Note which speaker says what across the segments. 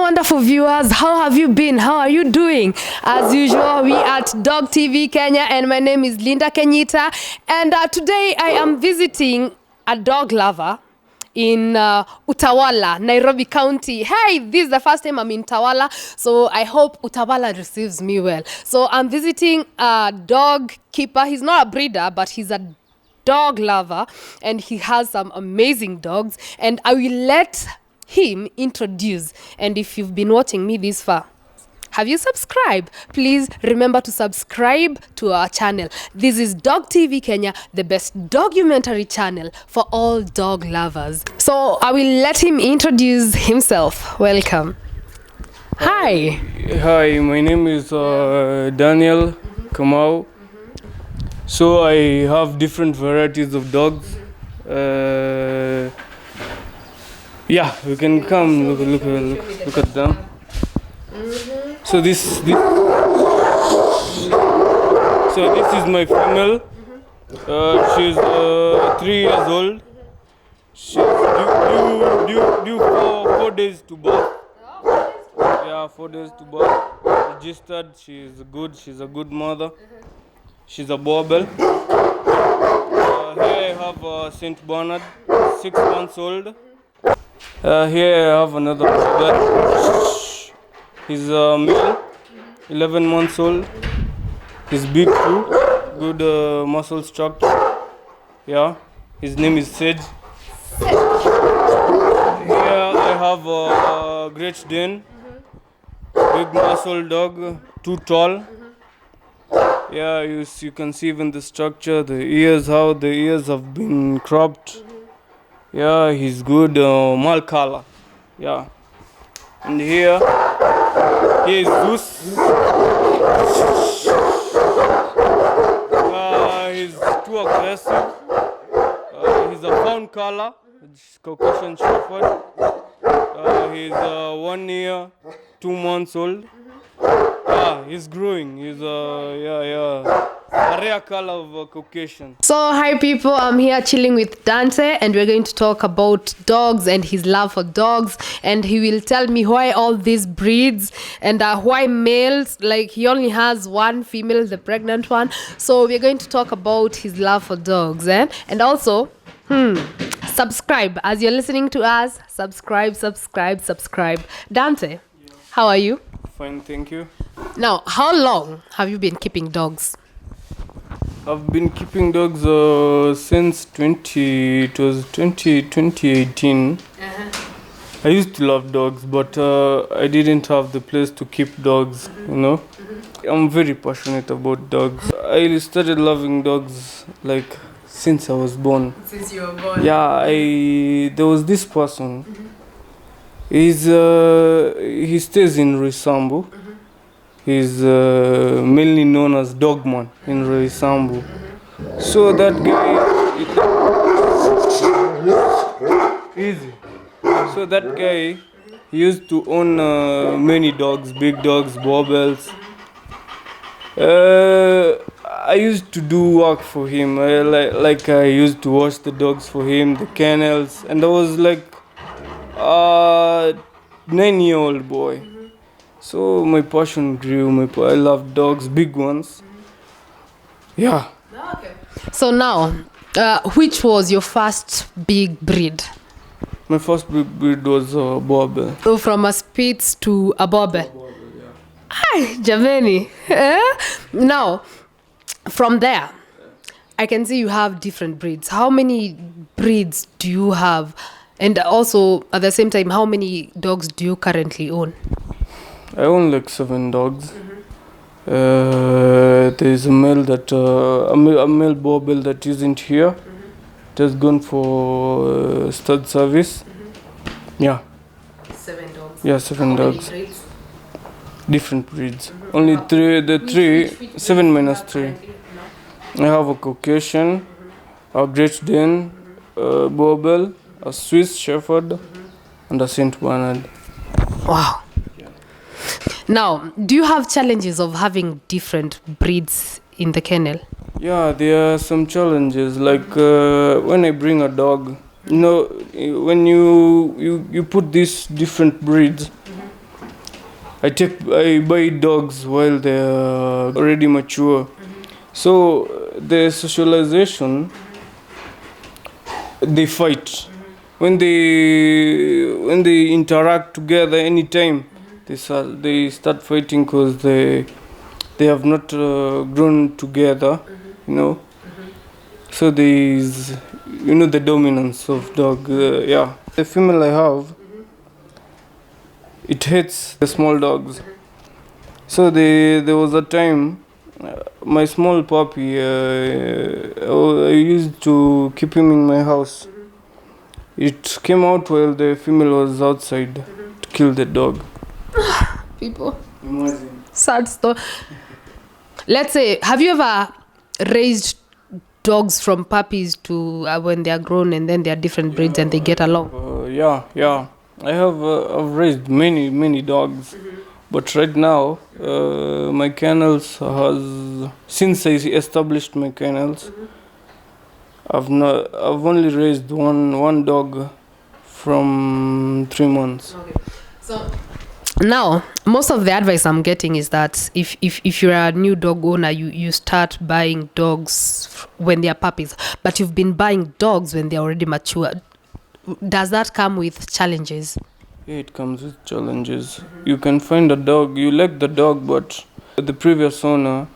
Speaker 1: wonderful viewers. How have you been? How are you doing? As usual, we at Dog TV Kenya, and my name is Linda Kenyita. And today I am visiting a dog lover in Utawala, Nairobi County. Hey, this is the first time I'm in Utawala, so I hope Utawala receives me well. So I'm visiting a dog keeper. He's not a breeder, but he's a dog lover, and he has some amazing dogs, and I will let him introduce. And if you've been watching me this far, have you subscribed? Please remember to subscribe to our channel. This is Dog TV Kenya, the best documentary channel for all dog lovers. So I will let him introduce himself. Welcome. Hi.
Speaker 2: Hi, my name is Daniel Njoroge. So I have different varieties of dogs. Yeah, we can come look at them. So this is my female. She's 3 years old. She's due for 4 days to birth. Yeah, 4 days to birth. Registered. She's good. She's a good mother. She's a bobble. Here I have Saint Bernard, 6 months old. Here I have another bobble. He's a male, 11 months old. He's big too, good muscle structure. Yeah, his name is Sage. Here I have a Great Dane, big muscle dog, too tall. Yeah, you can see even the structure, the ears, how the ears have been cropped. Yeah, he's good, male color. Yeah, and here is Zeus. He's too aggressive. He's a fawn color, Caucasian Shepherd. He's 1 year, 2 months old. He's growing. He's a rare color of Caucasian.
Speaker 1: So hi people, I'm here chilling with Dante, and we're going to talk about dogs and his love for dogs, and he will tell me why all these breeds and why males, like he only has one female, the pregnant one. So we're going to talk about his love for dogs, and also subscribe as you're listening to us. Subscribe. Dante, how are you?
Speaker 2: Fine, thank you.
Speaker 1: Now, how long have you been keeping dogs?
Speaker 2: I've been keeping dogs since 2018. I used to love dogs, but I didn't have the place to keep dogs, you know. I'm very passionate about dogs. I started loving dogs like since I was born.
Speaker 1: Since you were born?
Speaker 2: Yeah, there was this person. He stays in Roysambu. He's mainly known as Dogman in Roysambu. So that guy, So that guy used to own many dogs, big dogs, bobbles. I used to do work for him. I used to wash the dogs for him, the kennels, and I was like a 9-year-old boy. So my passion grew. I love dogs, big ones. Yeah.
Speaker 1: Okay. So now, which was your first big breed?
Speaker 2: My first big breed was a bobble.
Speaker 1: So from a Spitz to a bobble.
Speaker 2: Yeah.
Speaker 1: Hi, Jameni. Now, from there, I can see you have different breeds. How many breeds do you have? And also, at the same time, how many dogs do you currently own?
Speaker 2: I own like 7 dogs. There's a male male bobble that isn't here. It has gone for stud service. Yeah.
Speaker 1: 7 dogs.
Speaker 2: Yeah, 7 dogs.
Speaker 1: Many breeds?
Speaker 2: Different breeds. Only 3. 7 minus 3. I have a Caucasian, a Great Dane, a bobble, a Swiss Shepherd, and a Saint Bernard.
Speaker 1: Wow. Now, do you have challenges of having different breeds in the kennel?
Speaker 2: Yeah, there are some challenges. Like when I bring a dog, you know, when you put these different breeds, I buy dogs while they're already mature. So the socialization, they fight. When they interact together anytime, they start fighting because they have not grown together, you know. So there is, the dominance of dog. Yeah, the female I have, it hates the small dogs. So there was a time, my small puppy, I used to keep him in my house. It came out while the female was outside to kill the dog.
Speaker 1: People.
Speaker 2: Imagine.
Speaker 1: Sad story. Let's say, have you ever raised dogs from puppies to when they are grown and then they are different breeds and they get along?
Speaker 2: Yeah. I have I've raised many dogs, but right now my kennels has, since I established my kennels, I've only raised one dog from 3 months.
Speaker 1: Okay. So now, most of the advice I'm getting is that if you're a new dog owner, you start buying dogs when they are puppies, but you've been buying dogs when they're already mature. Does that come with challenges?
Speaker 2: Yeah, it comes with challenges. You can find a dog, you like the dog, but the previous owner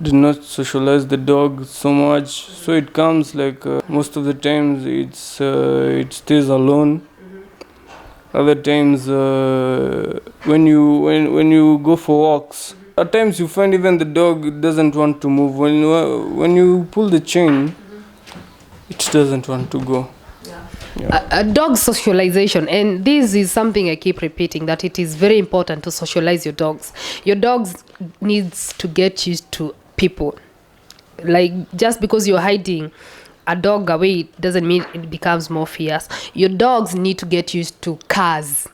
Speaker 2: did not socialize the dog so much, so it comes like most of the times it stays alone. Other times when you go for walks, at times you find even the dog doesn't want to move. When you pull the chain, it doesn't want to go.
Speaker 1: A dog socialization, and this is something I keep repeating, that it is very important to socialize your dogs. Your dogs needs to get used to people. Like, just because you're hiding a dog away, it doesn't mean it becomes more fierce. Your dogs need to get used to cars.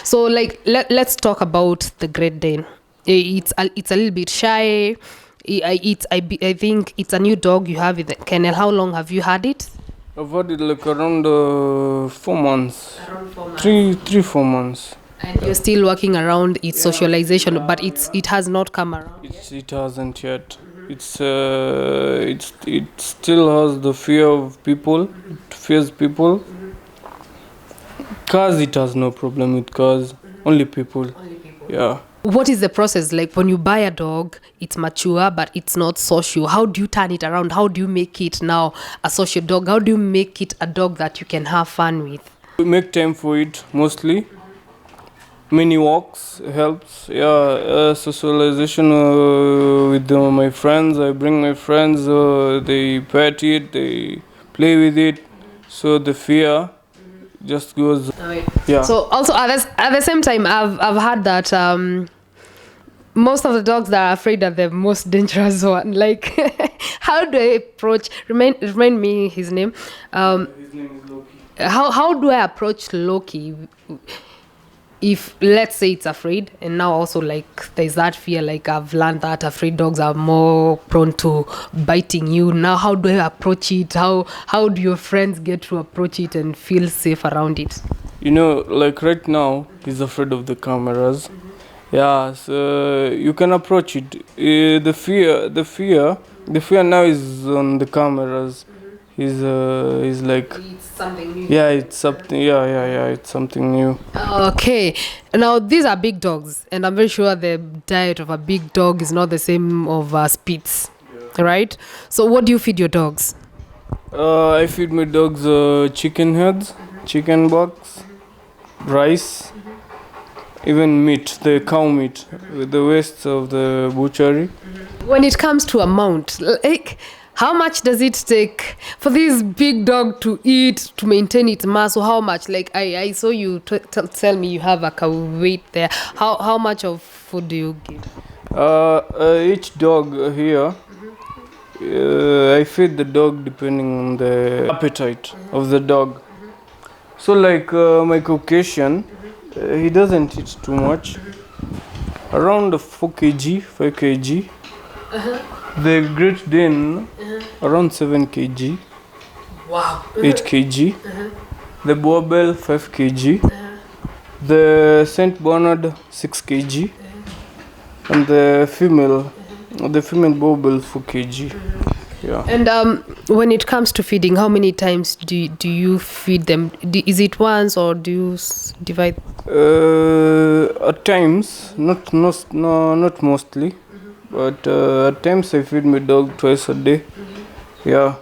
Speaker 1: So, like, let's talk about the Great Dane. It's a little bit shy. I think it's a new dog you have in the kennel. How long have you had it?
Speaker 2: I've had it like around 4 months.
Speaker 1: Around 4 months.
Speaker 2: 3-4 months.
Speaker 1: And you're still working around its socialization, but it has not come around.
Speaker 2: It hasn't yet. It still has the fear of people. It fears people. Cars, it has no problem with cars. Only people. Yeah.
Speaker 1: What is the process like when you buy a dog? It's mature, but it's not social. How do you turn it around? How do you make it now a social dog? How do you make it a dog that you can have fun with?
Speaker 2: We make time for it mostly. Many walks helps. Yeah, socialization with my friends. I bring my friends. They pet it. They play with it. So the fear just goes. Yeah.
Speaker 1: So also at the same time, I've heard that most of the dogs that are afraid are the most dangerous one. Like, how do I approach? Remind me his name.
Speaker 2: His name is Loki.
Speaker 1: How do I approach Loki? If, let's say, it's afraid, and now also, like, there's that fear, like, I've learned that afraid dogs are more prone to biting you. Now, how do I approach it? How do your friends get to approach it and feel safe around it?
Speaker 2: Like right now, he's afraid of the cameras. Yeah, so you can approach it. The fear now is on the cameras. He's like,
Speaker 1: It's something new.
Speaker 2: yeah, it's something. Yeah, it's something new.
Speaker 1: Okay, now these are big dogs, and I'm very sure the diet of a big dog is not the same of a Spitz, right? So what do you feed your dogs?
Speaker 2: I feed my dogs chicken heads, chicken box, rice, even meat, the cow meat, with the waste of the butchery.
Speaker 1: When it comes to amount, like, how much does it take for this big dog to eat, to maintain its mass? So how much? Like, I saw you tell me you have a cow weight there. How much of food do you give?
Speaker 2: Each dog here, I feed the dog depending on the appetite of the dog. So like my Caucasian, he doesn't eat too much. Around 4 kg, 5 kg. The Great Dane, around 7 kg.
Speaker 1: Wow.
Speaker 2: 8 kg. The Boabel, 5 kg. The Saint Bernard 6 kg, and the female bobble 4 kg. Yeah.
Speaker 1: And when it comes to feeding, how many times do you feed them? Is it once or do you divide?
Speaker 2: At times, not mostly, but at times I feed my dog twice a day. Yeah.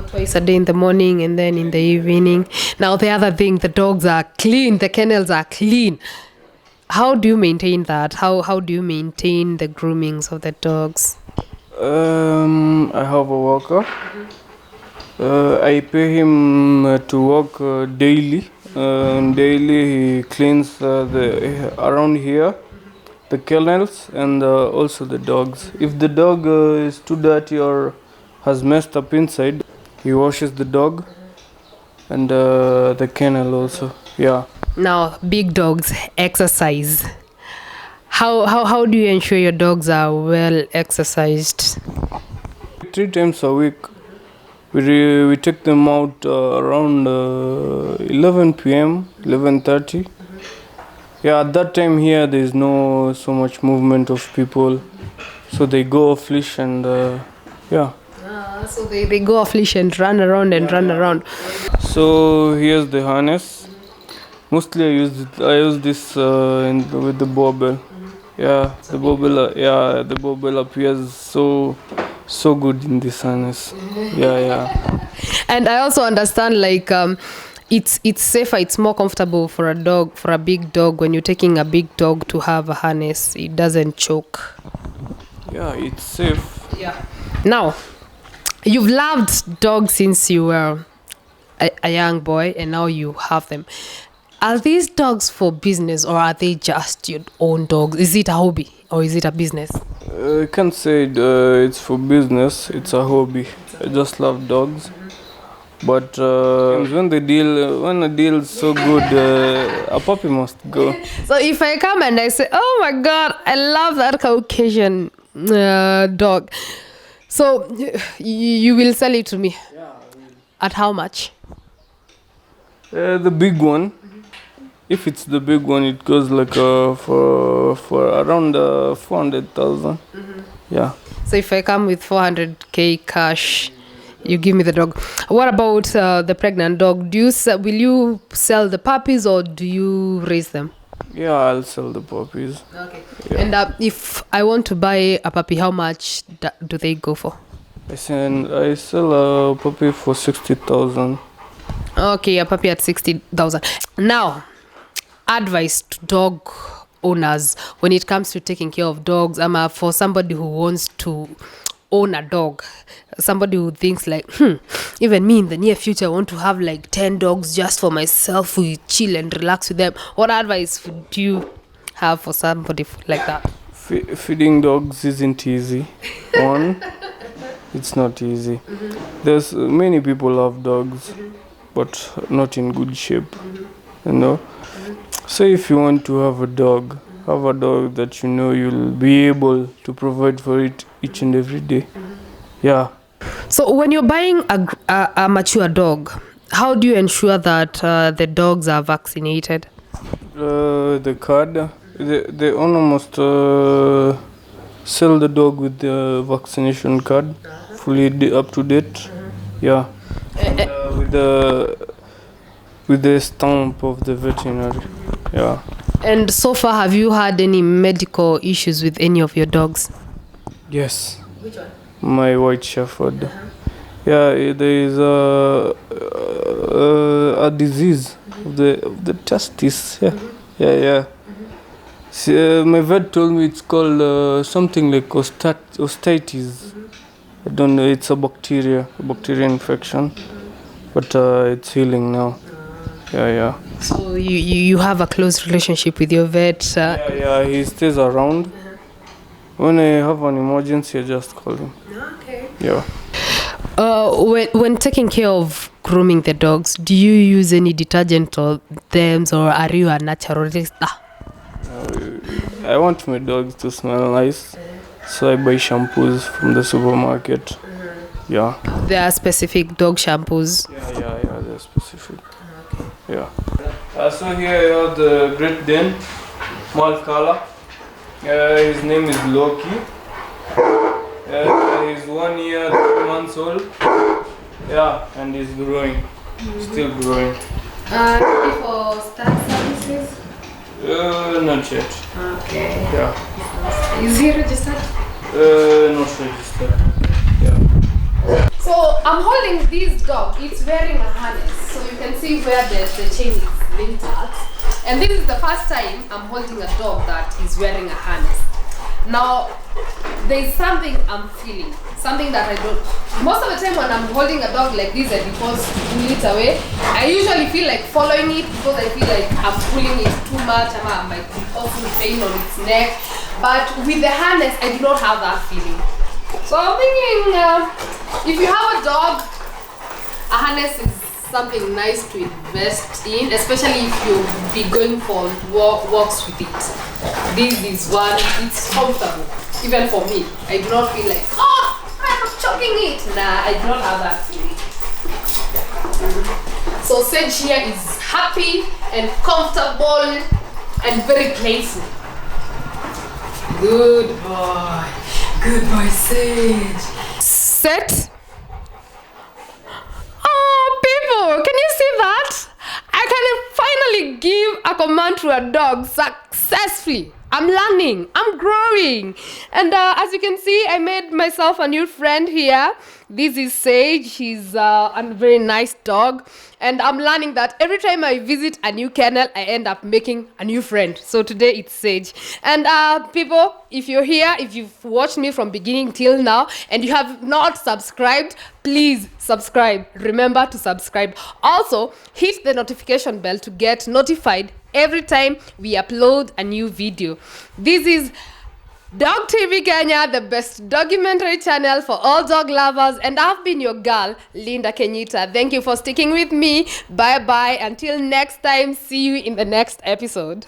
Speaker 1: Twice a day, in the morning and then in the evening. Now the other thing, the dogs are clean, the kennels are clean. How do you maintain that? How do you maintain the groomings of the dogs?
Speaker 2: I have a walker. I pay him to walk daily. Daily he cleans around here, the kennels, and also the dogs. If the dog is too dirty or has messed up inside, he washes the dog and the kennel also. Yeah.
Speaker 1: Now, big dogs exercise. How do you ensure your dogs are well exercised?
Speaker 2: 3 times a week. We take them out around 11 p.m., 11:30. Yeah, at that time here there is no so much movement of people, so they go off leash and yeah.
Speaker 1: So they go off leash and run around and run around.
Speaker 2: So here's the harness. Mostly I use this with the bobble. Yeah, the bobble appears so good in this harness. Yeah.
Speaker 1: And I also understand it's safer, it's more comfortable for a big dog when you're taking a big dog to have a harness. It doesn't choke.
Speaker 2: Yeah, it's safe.
Speaker 1: Yeah. Now, you've loved dogs since you were a young boy and now you have them. Are these dogs for business or are they just your own dogs? Is it a hobby or is it a business?
Speaker 2: I can't say it's for business. It's a hobby. I just love dogs. But when a deal is so good, a puppy must go.
Speaker 1: So if I come and I say, oh my God, I love that Caucasian dog. So you will sell it to me?
Speaker 2: Yeah.
Speaker 1: At how much?
Speaker 2: The big one. If it's the big one, it goes like for around 400,000. Yeah.
Speaker 1: So if I come with 400k cash, you give me the dog. What about the pregnant dog? Will you sell the puppies or do you raise them?
Speaker 2: Yeah, I'll sell the puppies.
Speaker 1: Okay.
Speaker 2: Yeah.
Speaker 1: And if I want to buy a puppy, how much do they go for?
Speaker 2: I sell a puppy for 60,000.
Speaker 1: Okay, a puppy at 60,000. Now, advice to dog owners when it comes to taking care of dogs. For somebody who wants to own a dog, somebody who thinks like, even me in the near future I want to have like 10 dogs just for myself, we chill and relax with them. What advice do you have for somebody like that?
Speaker 2: Feeding dogs isn't easy. It's not easy. There's many people love dogs, but not in good shape. You know. So if you want to have a dog that you know you'll be able to provide for it each and every day. Yeah.
Speaker 1: So when you're buying a mature dog, how do you ensure that the dogs are vaccinated?
Speaker 2: The card, the owner must sell the dog with the vaccination card, fully up to date. Yeah. With the stamp of the veterinary. Yeah.
Speaker 1: And so far, have you had any medical issues with any of your dogs?
Speaker 2: Yes.
Speaker 1: Which one?
Speaker 2: My white shepherd. Yeah, there is a disease of the testes. Yeah. See, my vet told me it's called something like osteitis. I don't know. It's a bacteria infection, but it's healing now. Yeah.
Speaker 1: So you have a close relationship with your vet?
Speaker 2: Yeah, he stays around. When I have an emergency, I just call him.
Speaker 1: Okay.
Speaker 2: Yeah.
Speaker 1: When taking care of grooming the dogs, do you use any detergent or thems, or are you a naturalista?
Speaker 2: I want my dogs to smell nice, so I buy shampoos from the supermarket. Yeah.
Speaker 1: There are specific dog shampoos.
Speaker 2: Yeah, they're specific. Yeah. So here you have the Great Dane, male color. His name is Loki. He's 1 year, 3 months old. Yeah, and he's growing. Still growing.
Speaker 1: Ready for start services?
Speaker 2: Not yet.
Speaker 1: Okay.
Speaker 2: Yeah.
Speaker 1: Is he registered?
Speaker 2: Not registered. Yeah.
Speaker 1: So I'm holding this dog. It's wearing a harness, so you can see where the chain is linked at. And this is the first time I'm holding a dog that is wearing a harness. Now, there's something I'm feeling, something that I don't. Most of the time when I'm holding a dog like this and because to pull it away, I usually feel like following it because I feel like I'm pulling it too much. I might be causing pain on its neck. But with the harness, I do not have that feeling. So I'm thinking, if you have a dog, a harness is something nice to invest in, especially if you'll be going for walks with it. This is one, it's comfortable, even for me. I do not feel like, oh, I'm choking it. Nah, I do not have that feeling. So Sage here is happy and comfortable and very playful. Good boy. Good boy, Sage. Set. Oh, people, can you see that? I can finally give a command to a dog successfully. I'm learning, I'm growing. And as you can see, I made myself a new friend here. This is Sage. He's a very nice dog. And I'm learning that every time I visit a new kennel, I end up making a new friend. So today it's Sage. And people, if you're here, if you've watched me from beginning till now, and you have not subscribed, please subscribe. Remember to subscribe. Also, hit the notification bell to get notified every time we upload a new video. This is Dog TV Kenya, the best documentary channel for all dog lovers, and I've been your girl, Linda Kenyita. Thank you for sticking with me. Bye bye. Until next time, see you in the next episode.